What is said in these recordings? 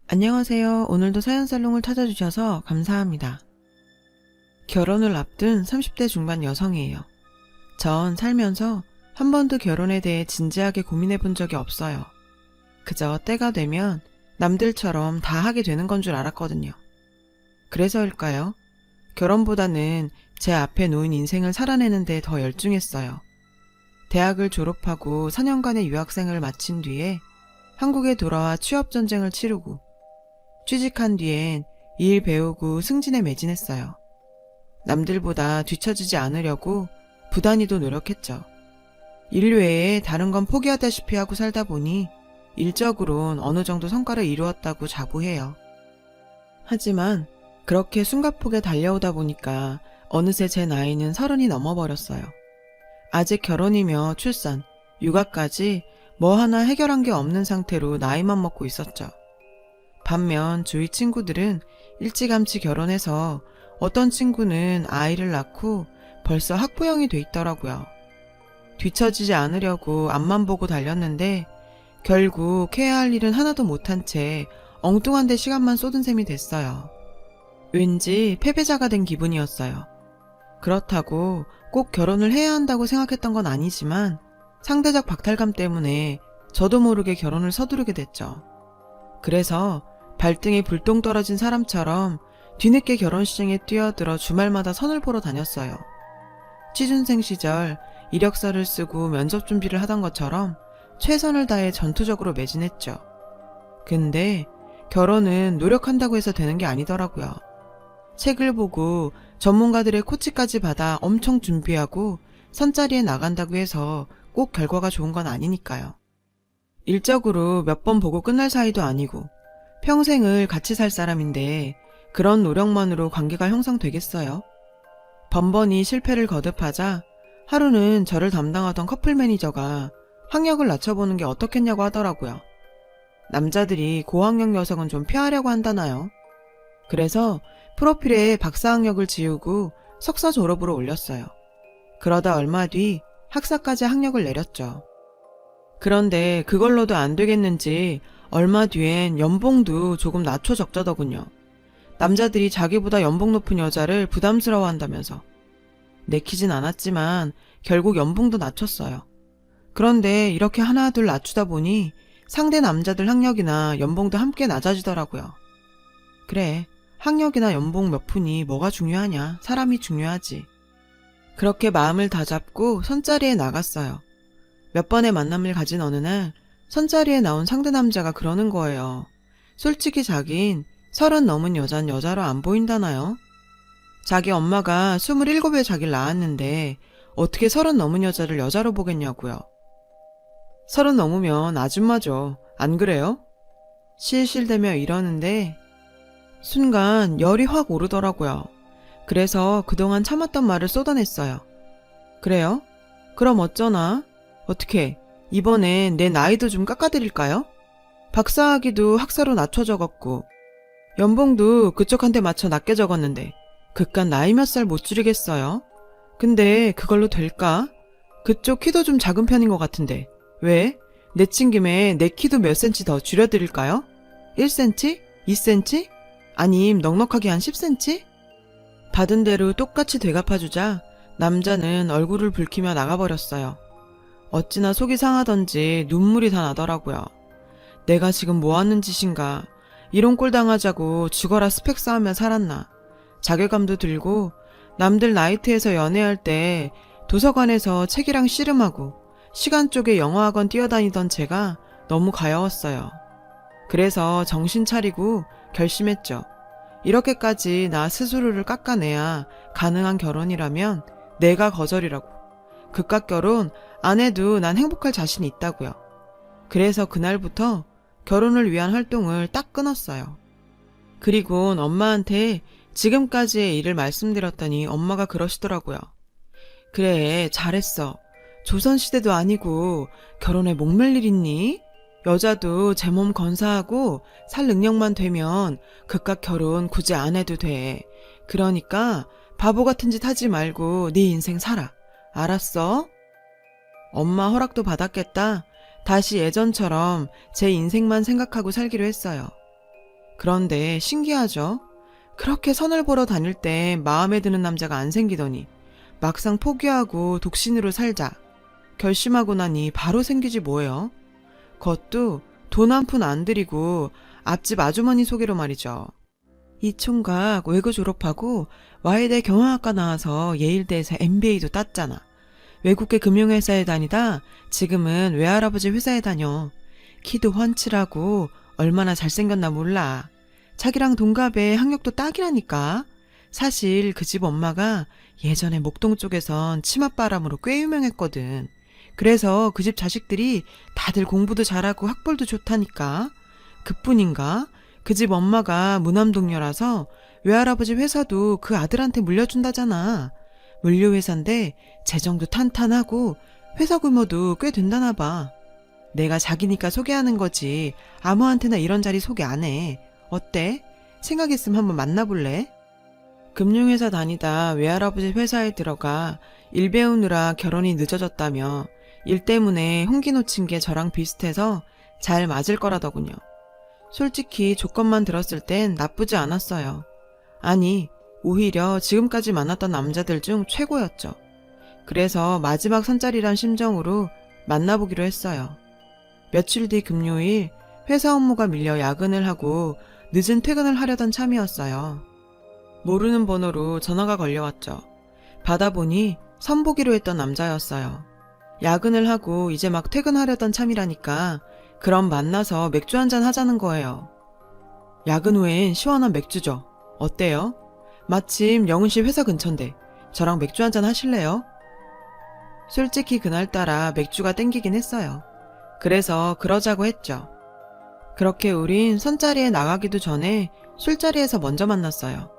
안녕하세요. 오늘도 사연살롱을 찾아주셔서 감사합니다. 결혼을 앞둔 30대 중반 여성이에요. 전 살면서 한 번도 결혼에 대해 진지하게 고민해 본 적이 없어요. 그저 때가 되면 남들처럼 다 하게 되는 건 줄 알았거든요. 그래서일까요? 결혼보다는 제 앞에 놓인 인생을 살아내는 데 더 열중했어요. 대학을 졸업하고 4년간의 유학생을 마친 뒤에 한국에 돌아와 취업전쟁을 치르고 취직한 뒤엔 일 배우고 승진에 매진했어요. 남들보다 뒤처지지 않으려고 부단히도 노력했죠. 일 외에 다른 건 포기하다시피 하고 살다 보니 일적으론 어느 정도 성과를 이루었다고 자부해요. 하지만 그렇게 숨가쁘게 달려오다 보니까 어느새 제 나이는 30이 넘어버렸어요. 아직 결혼이며 출산, 육아까지 뭐 하나 해결한 게 없는 상태로 나이만 먹고 있었죠. 반면 주위 친구들은 일찌감치 결혼해서 어떤 친구는 아이를 낳고 벌써 학부형이 돼 있더라고요. 뒤처지지 않으려고 앞만 보고 달렸는데 결국 해야 할 일은 하나도 못한 채 엉뚱한 데 시간만 쏟은 셈이 됐어요. 왠지 패배자가 된 기분이었어요. 그렇다고 꼭 결혼을 해야 한다고 생각했던 건 아니지만 상대적 박탈감 때문에 저도 모르게 결혼을 서두르게 됐죠. 그래서 발등에 불똥 떨어진 사람처럼 뒤늦게 결혼시장에 뛰어들어 주말마다 선을 보러 다녔어요. 취준생 시절 이력서를 쓰고 면접 준비를 하던 것처럼 최선을 다해 전투적으로 매진했죠. 근데 결혼은 노력한다고 해서 되는 게 아니더라고요. 책을 보고 전문가들의 코치까지 받아 엄청 준비하고 선자리에 나간다고 해서 꼭 결과가 좋은 건 아니니까요. 일적으로 몇 번 보고 끝날 사이도 아니고 평생을 같이 살 사람인데 그런 노력만으로 관계가 형성되겠어요? 번번이 실패를 거듭하자 하루는 저를 담당하던 커플 매니저가 학력을 낮춰보는 게 어떻겠냐고 하더라고요. 남자들이 고학력 여성은 좀 피하려고 한다나요? 그래서 프로필에 박사 학력을 지우고 석사 졸업으로 올렸어요. 그러다 얼마 뒤 학사까지 학력을 내렸죠. 그런데 그걸로도 안 되겠는지 얼마 뒤엔 연봉도 조금 낮춰 적자더군요. 남자들이 자기보다 연봉 높은 여자를 부담스러워한다면서. 내키진 않았지만 결국 연봉도 낮췄어요. 그런데 이렇게 하나 둘 낮추다 보니 상대 남자들 학력이나 연봉도 함께 낮아지더라고요. 그래, 학력이나 연봉 몇 푼이 뭐가 중요하냐, 사람이 중요하지. 그렇게 마음을 다잡고 선자리에 나갔어요. 몇 번의 만남을 가진 어느 날 선자리에 나온 상대 남자가 그러는 거예요. 솔직히 자긴 30 넘은 여잔 여자로 안 보인다나요? 자기 엄마가 27에 자기를 낳았는데 어떻게 30 넘은 여자를 여자로 보겠냐고요. 30 넘으면 아줌마죠. 안 그래요? 실실대며 이러는데 순간 열이 확 오르더라고요. 그래서 그동안 참았던 말을 쏟아냈어요. 그래요? 그럼 어쩌나? 어떻게 이번엔 내 나이도 좀 깎아드릴까요? 박사학위도 학사로 낮춰 적었고 연봉도 그쪽한테 맞춰 낮게 적었는데 그깟 나이 몇 살 못 줄이겠어요? 근데 그걸로 될까? 그쪽 키도 좀 작은 편인 것 같은데 왜? 내친 김에 내 키도 몇 센치 더 줄여드릴까요? 1cm? 2cm? 아님 넉넉하게 한 10cm? 받은 대로 똑같이 되갚아주자 남자는 얼굴을 붉히며 나가버렸어요. 어찌나 속이 상하던지 눈물이 다 나더라고요. 내가 지금 뭐 하는 짓인가. 이런 꼴 당하자고 죽어라 스펙 쌓으며 살았나. 자괴감도 들고 남들 나이트에서 연애할 때 도서관에서 책이랑 씨름하고 시간 쪽에 영어학원 뛰어다니던 제가 너무 가여웠어요. 그래서 정신 차리고 결심했죠. 이렇게까지 나 스스로를 깎아내야 가능한 결혼이라면 내가 거절이라고. 그깟 결혼 안 해도 난 행복할 자신이 있다고요. 그래서 그날부터 결혼을 위한 활동을 딱 끊었어요. 그리곤 엄마한테 지금까지의 일을 말씀드렸더니 엄마가 그러시더라고요. 그래, 잘했어. 조선시대도 아니고 결혼에 목맬 일 있니? 여자도 제 몸 건사하고 살 능력만 되면 그깟 결혼 굳이 안 해도 돼. 그러니까 바보 같은 짓 하지 말고 네 인생 살아. 알았어? 엄마 허락도 받았겠다. 다시 예전처럼 제 인생만 생각하고 살기로 했어요. 그런데 신기하죠? 그렇게 선을 보러 다닐 때 마음에 드는 남자가 안 생기더니 막상 포기하고 독신으로 살자 결심하고 나니 바로 생기지 뭐예요? 그것도 돈 한 푼 안 들이고 앞집 아주머니 소개로 말이죠. 이 총각 외고 졸업하고 와이대 경영학과 나와서 예일대에서 MBA도 땄잖아. 외국계 금융회사에 다니다 지금은 외할아버지 회사에 다녀. 키도 훤칠하고 얼마나 잘생겼나 몰라. 자기랑 동갑에 학력도 딱이라니까. 사실 그 집 엄마가 예전에 목동 쪽에선 치맛바람으로 꽤 유명했거든. 그래서 그 집 자식들이 다들 공부도 잘하고 학벌도 좋다니까. 그뿐인가? 그 집 엄마가 무남동녀라서 외할아버지 회사도 그 아들한테 물려준다잖아. 물류회사인데 재정도 탄탄하고 회사 규모도 꽤 된다나 봐. 내가 자기니까 소개하는 거지 아무한테나 이런 자리 소개 안 해. 어때? 생각 있으면 한번 만나볼래? 금융회사 다니다 외할아버지 회사에 들어가 일 배우느라 결혼이 늦어졌다며 일 때문에 홍기 놓친 게 저랑 비슷해서 잘 맞을 거라더군요. 솔직히 조건만 들었을 땐 나쁘지 않았어요. 아니, 오히려 지금까지 만났던 남자들 중 최고였죠. 그래서 마지막 선짜리란 심정으로 만나보기로 했어요. 며칠 뒤 금요일 회사 업무가 밀려 야근을 하고 늦은 퇴근을 하려던 참이었어요. 모르는 번호로 전화가 걸려왔죠. 받아보니 선보기로 했던 남자였어요. 야근을 하고 이제 막 퇴근하려던 참이라니까 그럼 만나서 맥주 한잔 하자는 거예요. 야근 후엔 시원한 맥주죠. 어때요? 마침 영훈씨 회사 근처인데 저랑 맥주 한잔 하실래요? 솔직히 그날따라 맥주가 땡기긴 했어요. 그래서 그러자고 했죠. 그렇게 우린 선자리에 나가기도 전에 술자리에서 먼저 만났어요.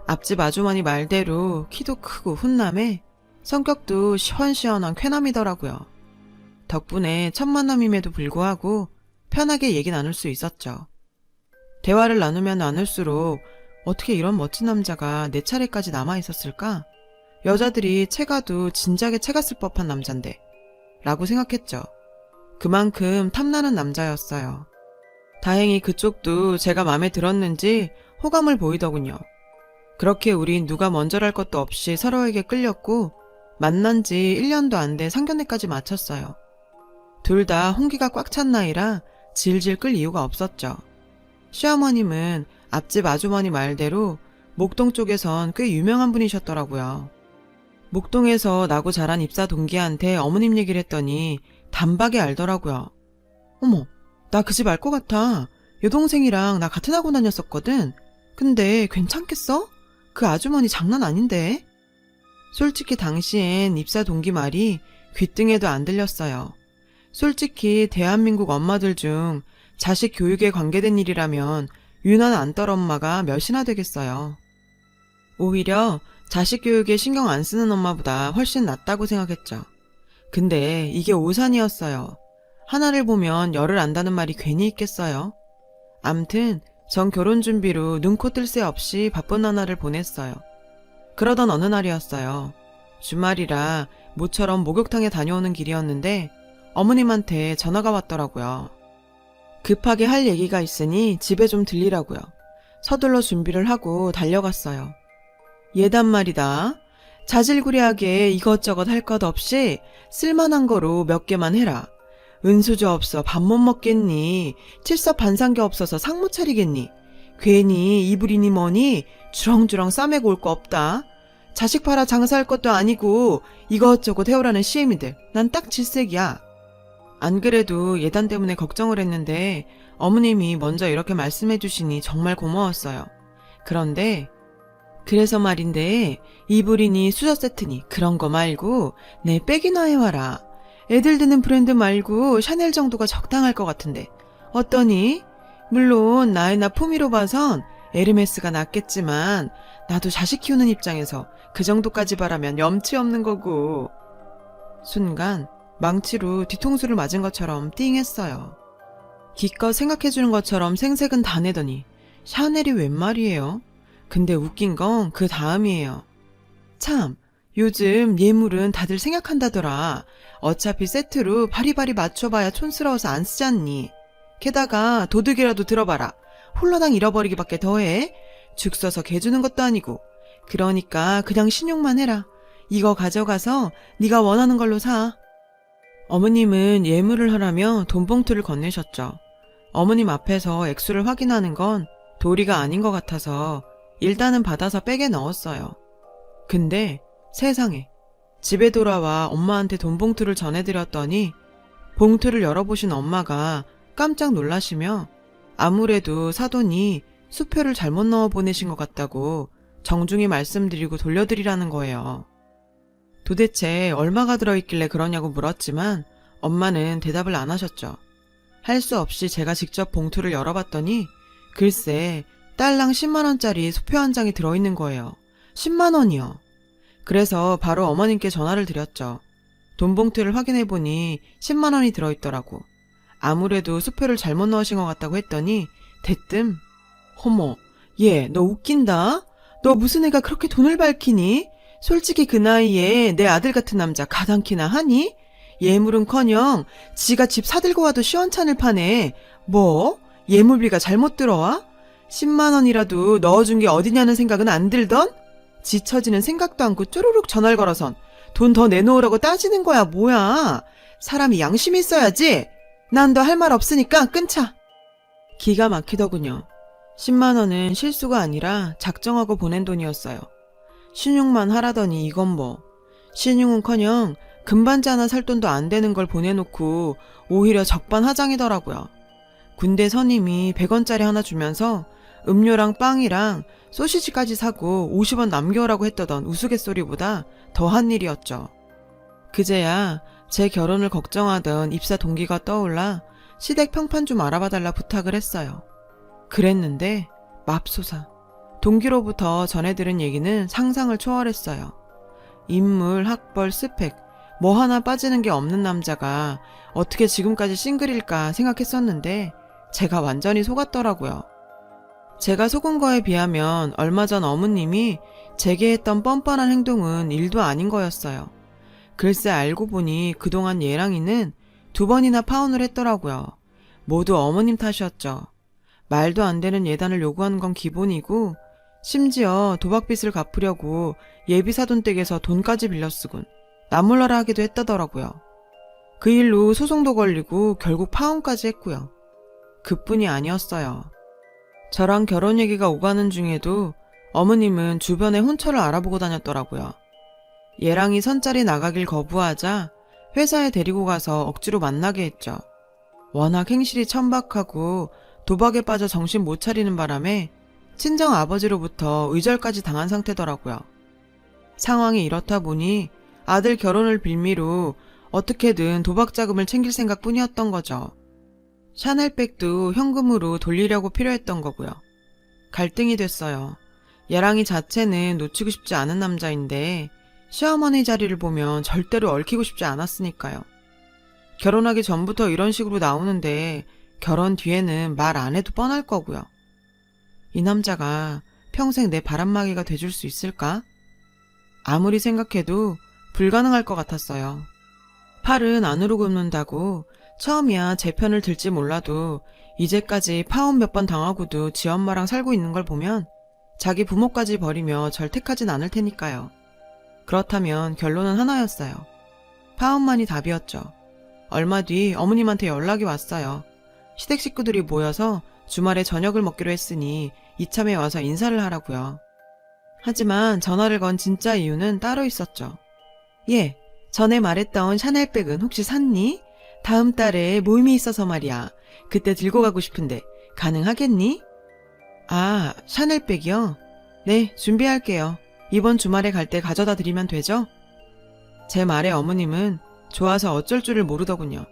앞집 아주머니 말대로 키도 크고 훈남에 성격도 시원시원한 쾌남이더라고요. 덕분에 첫 만남임에도 불구하고 편하게 얘기 나눌 수 있었죠. 대화를 나누면 나눌수록 어떻게 이런 멋진 남자가 내 차례까지 남아있었을까? 여자들이 채가도 진작에 채갔을 법한 남잔데 라고 생각했죠. 그만큼 탐나는 남자였어요. 다행히 그쪽도 제가 마음에 들었는지 호감을 보이더군요. 그렇게 우린 누가 먼저랄 것도 없이 서로에게 끌렸고 만난 지 1년도 안 돼 상견례까지 마쳤어요. 둘 다 홍기가 꽉 찬 나이라 질질 끌 이유가 없었죠. 시어머님은 앞집 아주머니 말대로 목동 쪽에선 꽤 유명한 분이셨더라고요. 목동에서 나고 자란 입사 동기한테 어머님 얘기를 했더니 단박에 알더라고요. 어머, 나 그 집 알 것 같아. 여동생이랑 나 같은 학원 다녔었거든. 근데 괜찮겠어? 그 아주머니 장난 아닌데? 솔직히 당시엔 입사 동기 말이 귓등에도 안 들렸어요. 솔직히 대한민국 엄마들 중 자식 교육에 관계된 일이라면 유난 안 떨 엄마가 몇이나 되겠어요. 오히려 자식 교육에 신경 안 쓰는 엄마보다 훨씬 낫다고 생각했죠. 근데 이게 오산이었어요. 하나를 보면 열을 안다는 말이 괜히 있겠어요. 암튼 전 결혼 준비로 눈코 뜰 새 없이 바쁜 나날을 보냈어요. 그러던 어느 날이었어요. 주말이라 모처럼 목욕탕에 다녀오는 길이었는데 어머님한테 전화가 왔더라고요. 급하게 할 얘기가 있으니 집에 좀 들리라고요. 서둘러 준비를 하고 달려갔어요. 예단 말이다. 자질구레하게 이것저것 할 것 없이 쓸만한 거로 몇 개만 해라. 은수저 없어 밥 못 먹겠니? 칠섭반상계 없어서 상 못 차리겠니? 괜히 이불이니 뭐니 주렁주렁 싸매고 올 거 없다. 자식 팔아 장사할 것도 아니고 이것저것 해오라는 시애미들 난 딱 질색이야. 안 그래도 예단 때문에 걱정을 했는데 어머님이 먼저 이렇게 말씀해 주시니 정말 고마웠어요. 그런데 그래서 말인데 이불이니 수저 세트니 그런 거 말고 내 백이나 해와라. 애들 드는 브랜드 말고 샤넬 정도가 적당할 것 같은데 어떠니? 물론 나이나 품위로 봐선 에르메스가 낫겠지만 나도 자식 키우는 입장에서 그 정도까지 바라면 염치 없는 거고. 순간 망치로 뒤통수를 맞은 것처럼 띵했어요. 기껏 생각해주는 것처럼 생색은 다 내더니 샤넬이 웬 말이에요? 근데 웃긴 건 그 다음이에요. 참, 요즘 예물은 다들 생각한다더라. 어차피 세트로 바리바리 맞춰봐야 촌스러워서 안 쓰잖니. 게다가 도둑이라도 들어봐라. 홀라당 잃어버리기밖에 더해. 죽 써서 개 주는 것도 아니고. 그러니까 그냥 신용만 해라. 이거 가져가서 네가 원하는 걸로 사. 어머님은 예물을 하라며 돈봉투를 건네셨죠. 어머님 앞에서 액수를 확인하는 건 도리가 아닌 것 같아서 일단은 받아서 백에 넣었어요. 근데 세상에, 집에 돌아와 엄마한테 돈봉투를 전해드렸더니 봉투를 열어보신 엄마가 깜짝 놀라시며 아무래도 사돈이 수표를 잘못 넣어 보내신 것 같다고 정중히 말씀드리고 돌려드리라는 거예요. 도대체 얼마가 들어있길래 그러냐고 물었지만 엄마는 대답을 안 하셨죠. 할 수 없이 제가 직접 봉투를 열어봤더니 글쎄 딸랑 10만원짜리 수표 한 장이 들어있는 거예요. 10만원이요. 그래서 바로 어머님께 전화를 드렸죠. 돈 봉투를 확인해보니 10만원이 들어있더라고. 아무래도 수표를 잘못 넣으신 것 같다고 했더니 대뜸 어머, 얘 너 웃긴다? 너 무슨 애가 그렇게 돈을 밝히니? 솔직히 그 나이에 내 아들 같은 남자 가당키나 하니? 예물은커녕 지가 집 사들고 와도 시원찮을 판에 뭐? 예물비가 잘못 들어와? 10만원이라도 넣어준 게 어디냐는 생각은 안 들던? 지쳐지는 생각도 않고 쪼르륵 전화를 걸어선 돈 더 내놓으라고 따지는 거야 뭐야. 사람이 양심이 있어야지. 난 더 할 말 없으니까 끊자. 기가 막히더군요. 10만원은 실수가 아니라 작정하고 보낸 돈이었어요. 신용만 하라더니 이건 뭐. 신용은커녕 금반지 하나 살 돈도 안 되는 걸 보내놓고 오히려 적반하장이더라고요. 군대 선임이 100원짜리 하나 주면서 음료랑 빵이랑 소시지까지 사고 50원 남겨오라고 했다던 우스갯소리보다 더한 일이었죠. 그제야 제 결혼을 걱정하던 입사 동기가 떠올라 시댁 평판 좀 알아봐달라 부탁을 했어요. 그랬는데 맙소사 동기로부터 전해들은 얘기는 상상을 초월했어요. 인물, 학벌, 스펙 뭐 하나 빠지는 게 없는 남자가 어떻게 지금까지 싱글일까 생각했었는데 제가 완전히 속았더라고요. 제가 속은 거에 비하면 얼마 전 어머님이 제게 했던 뻔뻔한 행동은 일도 아닌 거였어요. 글쎄 알고 보니 그동안 예랑이는 2번이나 파혼을 했더라고요. 모두 어머님 탓이었죠. 말도 안 되는 예단을 요구하는 건 기본이고 심지어 도박빚을 갚으려고 예비사돈 댁에서 돈까지 빌려 쓰곤 나몰라라 하기도 했다더라고요. 그 일로 소송도 걸리고 결국 파혼까지 했고요. 그뿐이 아니었어요. 저랑 결혼 얘기가 오가는 중에도 어머님은 주변에 혼처를 알아보고 다녔더라고요. 예랑이 선짜리 나가길 거부하자 회사에 데리고 가서 억지로 만나게 했죠. 워낙 행실이 천박하고 도박에 빠져 정신 못 차리는 바람에 친정 아버지로부터 의절까지 당한 상태더라고요. 상황이 이렇다 보니 아들 결혼을 빌미로 어떻게든 도박 자금을 챙길 생각뿐이었던 거죠. 샤넬백도 현금으로 돌리려고 필요했던 거고요. 갈등이 됐어요. 예랑이 자체는 놓치고 싶지 않은 남자인데 시어머니 자리를 보면 절대로 얽히고 싶지 않았으니까요. 결혼하기 전부터 이런 식으로 나오는데 결혼 뒤에는 말 안 해도 뻔할 거고요. 이 남자가 평생 내 바람막이가 돼줄 수 있을까? 아무리 생각해도 불가능할 것 같았어요. 팔은 안으로 굽는다고 처음이야 제 편을 들지 몰라도 이제까지 파혼 몇 번 당하고도 지 엄마랑 살고 있는 걸 보면 자기 부모까지 버리며 절 택하진 않을 테니까요. 그렇다면 결론은 하나였어요. 파혼만이 답이었죠. 얼마 뒤 어머님한테 연락이 왔어요. 시댁 식구들이 모여서 주말에 저녁을 먹기로 했으니 이참에 와서 인사를 하라고요. 하지만 전화를 건 진짜 이유는 따로 있었죠. 예, 전에 말했던 샤넬백은 혹시 샀니? 다음 달에 모임이 있어서 말이야. 그때 들고 가고 싶은데 가능하겠니? 아, 샤넬백이요? 네, 준비할게요. 이번 주말에 갈 때 가져다 드리면 되죠? 제 말에 어머님은 좋아서 어쩔 줄을 모르더군요.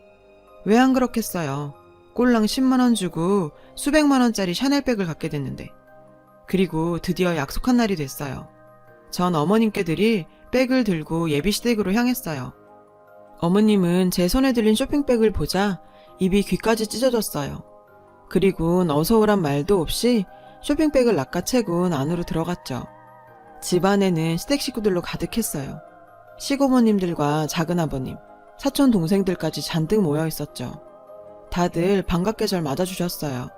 왜 안 그렇겠어요. 꼴랑 10만원 주고 수백만원짜리 샤넬백을 갖게 됐는데. 그리고 드디어 약속한 날이 됐어요. 전 어머님께 드릴 백을 들고 예비시댁으로 향했어요. 어머님은 제 손에 들린 쇼핑백을 보자 입이 귀까지 찢어졌어요. 그리고는 어서오란 말도 없이 쇼핑백을 낚아채고 안으로 들어갔죠. 집안에는 시댁 식구들로 가득했어요. 시고모님들과 작은아버님, 사촌 동생들까지 잔뜩 모여 있었죠. 다들 반갑게 절 맞아주셨어요.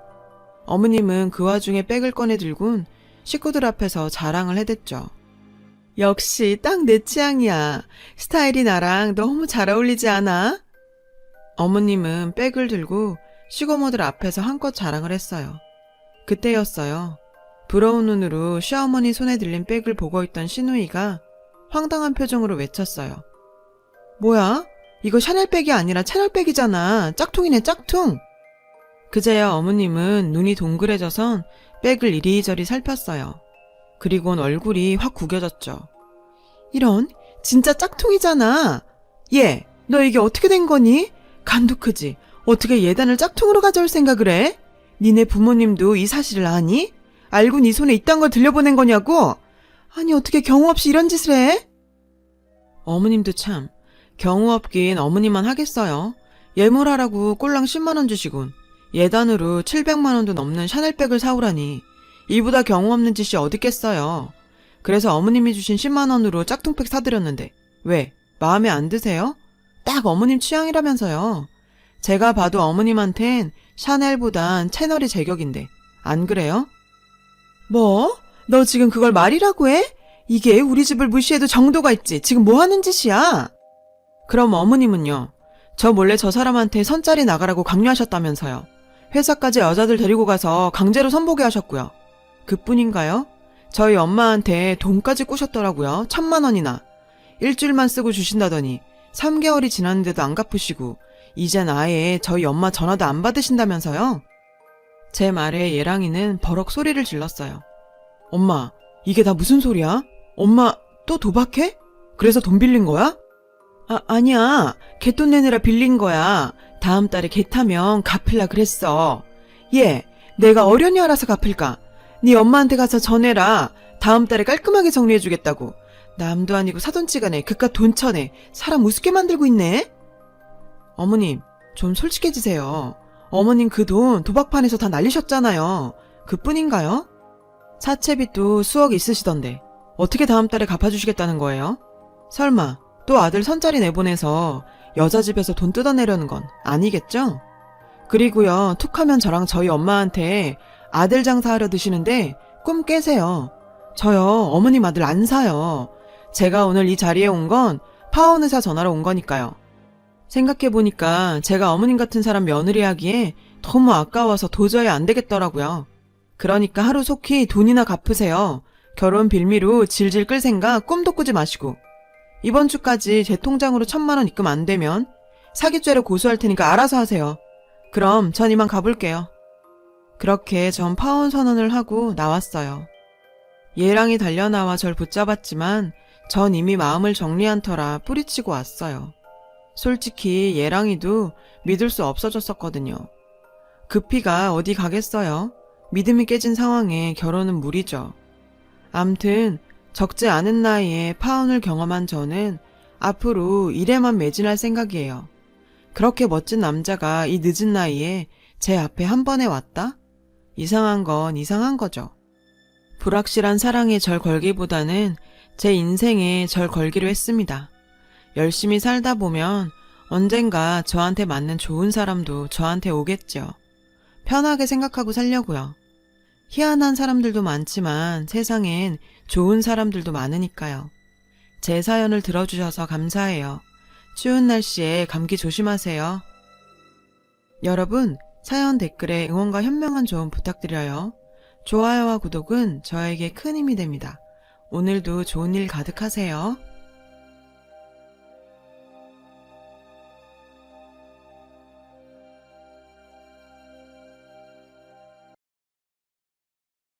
어머님은 그 와중에 백을 꺼내 들곤 식구들 앞에서 자랑을 해댔죠. 역시 딱 내 취향이야. 스타일이 나랑 너무 잘 어울리지 않아? 어머님은 백을 들고 시고모들 앞에서 한껏 자랑을 했어요. 그때였어요. 부러운 눈으로 시어머니 손에 들린 백을 보고 있던 시누이가 황당한 표정으로 외쳤어요. 뭐야? 이거 샤넬백이 아니라 채널백이잖아. 짝퉁이네, 짝퉁. 그제야 어머님은 눈이 동그래져선 백을 이리저리 살폈어요. 그리곤 얼굴이 확 구겨졌죠. 이런, 진짜 짝퉁이잖아. 얘, 너 이게 어떻게 된 거니? 간도 크지. 어떻게 예단을 짝퉁으로 가져올 생각을 해? 니네 부모님도 이 사실을 아니? 알고 네 손에 이딴 걸 들려보낸 거냐고? 아니 어떻게 경우 없이 이런 짓을 해? 어머님도 참, 경우 없긴 어머니만 하겠어요. 예물하라고 꼴랑 10만 원 주시곤 예단으로 700만 원도 넘는 샤넬백을 사오라니 이보다 경우 없는 짓이 어딨겠어요. 그래서 어머님이 주신 10만 원으로 짝퉁백 사드렸는데 왜? 마음에 안 드세요? 딱 어머님 취향이라면서요. 제가 봐도 어머님한텐 샤넬보단 채널이 제격인데 안 그래요? 뭐? 너 지금 그걸 말이라고 해? 이게 우리 집을 무시해도 정도가 있지. 지금 뭐 하는 짓이야? 그럼 어머님은요? 저 몰래 저 사람한테 선짜리 나가라고 강요하셨다면서요. 회사까지 여자들 데리고 가서 강제로 선보게 하셨고요. 그뿐인가요? 저희 엄마한테 돈까지 꾸셨더라고요. 1,000만 원이나. 일주일만 쓰고 주신다더니 3개월이 지났는데도 안 갚으시고 이젠 아예 저희 엄마 전화도 안 받으신다면서요. 제 말에 예랑이는 버럭 소리를 질렀어요. 엄마, 이게 다 무슨 소리야? 엄마 또 도박해? 그래서 돈 빌린 거야? 아니야. 개돈 내느라 빌린 거야. 다음 달에 개 타면 갚을라 그랬어. 얘, 내가 어련히 알아서 갚을까? 네 엄마한테 가서 전해라. 다음 달에 깔끔하게 정리해주겠다고. 남도 아니고 사돈지간에 그깟 돈 쳐내. 사람 우습게 만들고 있네. 어머님, 좀 솔직해지세요. 어머님 그 돈 도박판에서 다 날리셨잖아요. 그뿐인가요? 사채빚도 수억 있으시던데 어떻게 다음 달에 갚아주시겠다는 거예요? 설마 또 아들 선짜리 내보내서 여자 집에서 돈 뜯어내려는 건 아니겠죠? 그리고요, 툭하면 저랑 저희 엄마한테 아들 장사하려 드시는데 꿈 깨세요. 저요, 어머님 아들 안 사요. 제가 오늘 이 자리에 온 건 파혼 의사 전화로 온 거니까요. 생각해보니까 제가 어머님 같은 사람 며느리 하기에 너무 아까워서 도저히 안 되겠더라고요. 그러니까 하루 속히 돈이나 갚으세요. 결혼 빌미로 질질 끌 생각 꿈도 꾸지 마시고. 이번 주까지 제 통장으로 1,000만 원 입금 안 되면 사기죄로 고소할 테니까 알아서 하세요. 그럼 전 이만 가볼게요. 그렇게 전 파혼 선언을 하고 나왔어요. 예랑이 달려나와 절 붙잡았지만 전 이미 마음을 정리한 터라 뿌리치고 왔어요. 솔직히 예랑이도 믿을 수 없어졌었거든요. 급히가 어디 가겠어요? 믿음이 깨진 상황에 결혼은 무리죠. 암튼 적지 않은 나이에 파혼을 경험한 저는 앞으로 일에만 매진할 생각이에요. 그렇게 멋진 남자가 이 늦은 나이에 제 앞에 한 번에 왔다? 이상한 건 이상한 거죠. 불확실한 사랑에 절 걸기보다는 제 인생에 절 걸기로 했습니다. 열심히 살다 보면 언젠가 저한테 맞는 좋은 사람도 저한테 오겠죠. 편하게 생각하고 살려고요. 희한한 사람들도 많지만 세상엔 좋은 사람들도 많으니까요. 제 사연을 들어주셔서 감사해요. 추운 날씨에 감기 조심하세요. 여러분, 사연 댓글에 응원과 현명한 조언 부탁드려요. 좋아요와 구독은 저에게 큰 힘이 됩니다. 오늘도 좋은 일 가득하세요.